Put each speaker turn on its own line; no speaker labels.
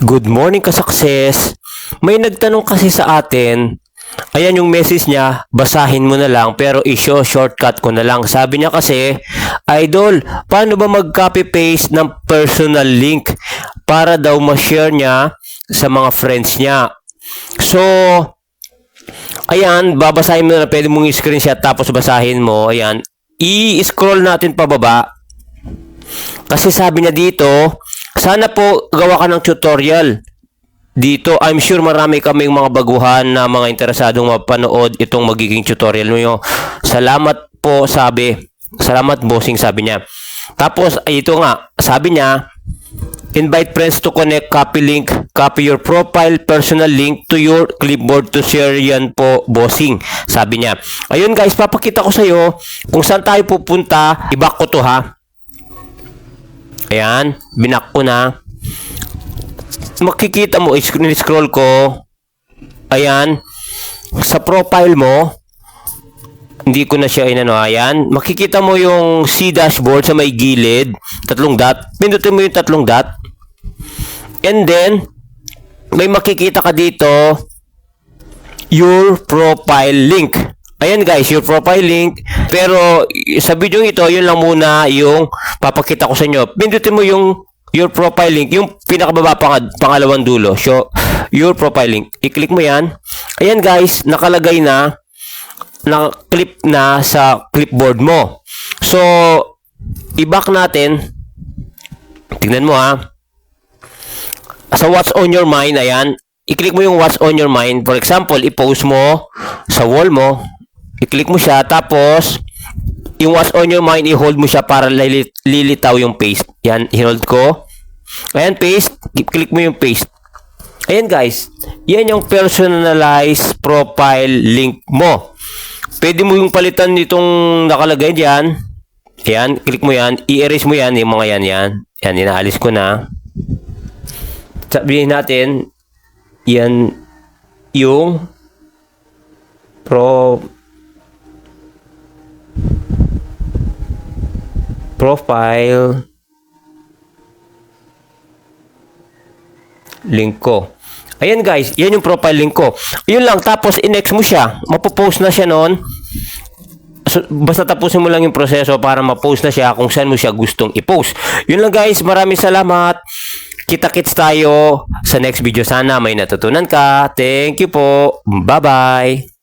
Good morning ka-success. May nagtanong kasi sa atin, ayan yung message niya, basahin mo na lang pero shortcut ko na lang. Sabi niya kasi, Idol, paano ba mag-copy-paste ng personal link para daw ma-share niya sa mga friends niya? So, ayan, babasahin mo na, pwede mong i-screenshot tapos basahin mo. Ayan, i-scroll natin pababa. Kasi sabi niya dito, sana po gawa ka ng tutorial dito. I'm sure marami kaming mga baguhan na mga interesadong mapanood itong magiging tutorial nyo. Salamat po, sabi. Salamat, bossing, sabi niya. Tapos, ito nga, sabi niya, invite friends to connect, copy link, copy your profile, personal link to your clipboard to share. Yan po, bossing, sabi niya. Ayun guys, papakita ko sa iyo kung saan tayo pupunta. I-back ko to ha. Ayan, binak ko na. Makikita mo, scroll ko. Ayan, sa profile mo, hindi ko na siya inano. Ayan, makikita mo yung C dashboard sa may gilid, tatlong dot. Pindutin mo yung tatlong dot. And then, may makikita ka dito, your profile link. Ayan guys, your profile link. Pero sa video ito, yun lang muna yung papakita ko sa inyo. Pindutin mo yung your profile link, yung pinakababa pangalawang dulo. So, your profile link. I-click mo yan. Ayan guys, nakalagay na, naka-clip na sa clipboard mo. So, i-back natin. Tignan mo ha. Sa what's on your mind, ayan. I-click mo yung what's on your mind. For example, i-post mo sa wall mo. I-click mo siya, tapos yung what's on your mind, i-hold mo siya para lilitaw yung paste. Yan, i-hold ko. Ayan, paste. Click mo yung paste. Ayan guys, yan yung personalized profile link mo. Pwede mo yung palitan nitong nakalagay dyan. Ayan, click mo yan. I-erase mo yan, yung mga yan. Yan, inaalis ko na. Sabihin natin, yan yung profile link ko. Ayan guys, yan yung profile link ko. Yun lang, tapos i-next mo siya. Mapopost na siya noon. So, basta tapusin mo lang yung proseso para ma-post na siya kung saan mo siya gustong i-post. Yun lang guys, maraming salamat. Kita-kits tayo sa next video. Sana may natutunan ka. Thank you po. Bye-bye.